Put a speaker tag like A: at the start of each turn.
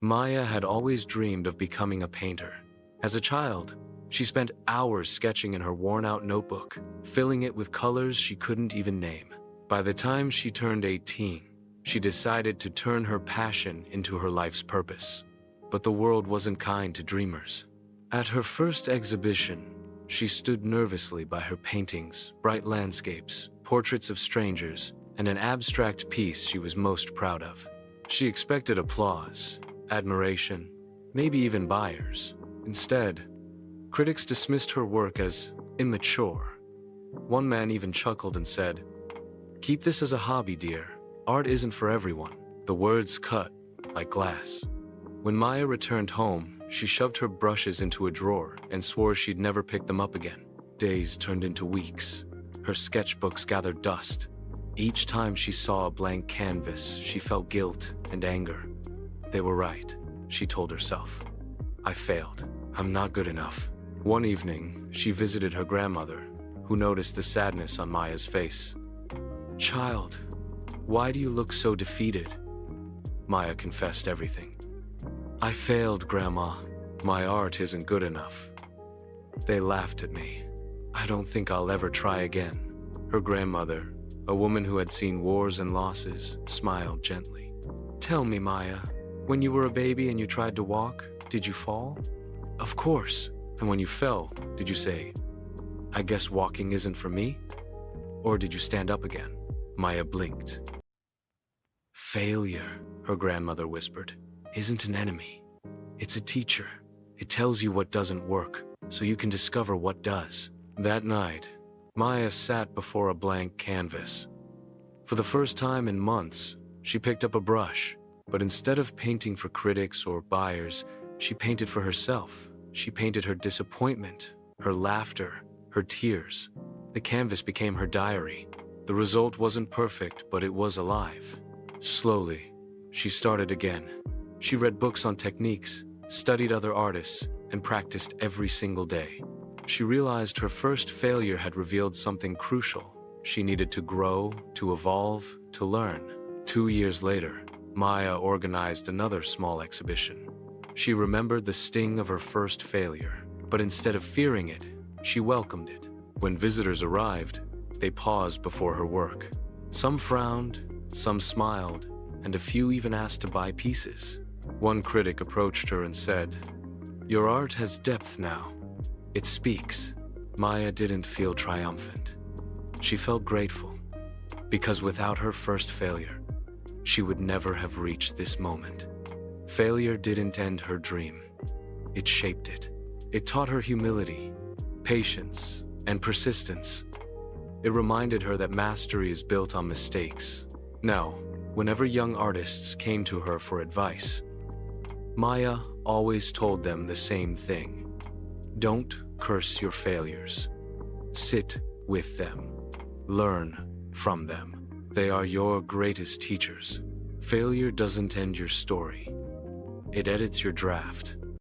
A: Maya had always dreamed of becoming a painter. As a child, she spent hours sketching in her worn-out notebook, filling it with colors she couldn't even name. By the time she turned 18, she decided to turn her passion into her life's purpose. But the world wasn't kind to dreamers. At her first exhibition, she stood nervously by her paintings, bright landscapes, portraits of strangers, and an abstract piece she was most proud of. She expected applause, admiration, maybe even buyers. Instead, critics dismissed her work as immature. One man even chuckled and said, "Keep this as a hobby, dear. Art isn't for everyone." The words cut like glass. When Maya returned home, she shoved her brushes into a drawer and swore she'd never pick them up again. Days turned into weeks. Her sketchbooks gathered dust. Each time she saw a blank canvas, she felt guilt and anger. They were right, she told herself. I failed. I'm not good enough. One evening, she visited her grandmother, who noticed the sadness on Maya's face. "Child, why do you look so defeated?" Maya confessed everything. "I failed, Grandma. My art isn't good enough." They laughed at me. "I don't think I'll ever try again." Her grandmother, a woman who had seen wars and losses, smiled gently. "Tell me, Maya, when you were a baby and you tried to walk, did you fall?" "Of course. And when you fell, did you say, 'I guess walking isn't for me?' Or did you stand up again?" Maya blinked. "Failure," her grandmother whispered, "isn't an enemy. It's a teacher. It tells you what doesn't work, so you can discover what does." That night, Maya sat before a blank canvas. For the first time in months, she picked up a brush, but instead of painting for critics or buyers, she painted for herself. She painted her disappointment, her laughter, her tears. The canvas became her diary. The result wasn't perfect, but it was alive. Slowly, she started again. She read books on techniques, studied other artists, and practiced every single day. She realized her first failure had revealed something crucial. She needed to grow, to evolve, to learn. 2 years later, Maya organized another small exhibition. She remembered the sting of her first failure, but instead of fearing it, she welcomed it. When visitors arrived, they paused before her work. Some frowned, some smiled, and a few even asked to buy pieces. One critic approached her and said, "Your art has depth now. It speaks." Maya didn't feel triumphant. She felt grateful, because without her first failure, she would never have reached this moment. Failure didn't end her dream. It shaped it. It taught her humility, patience, and persistence. It reminded her that mastery is built on mistakes. Now, whenever young artists came to her for advice, Maya always told them the same thing. Don't curse your failures. Sit with them. Learn from them. They are your greatest teachers. Failure doesn't end your story. It edits your draft.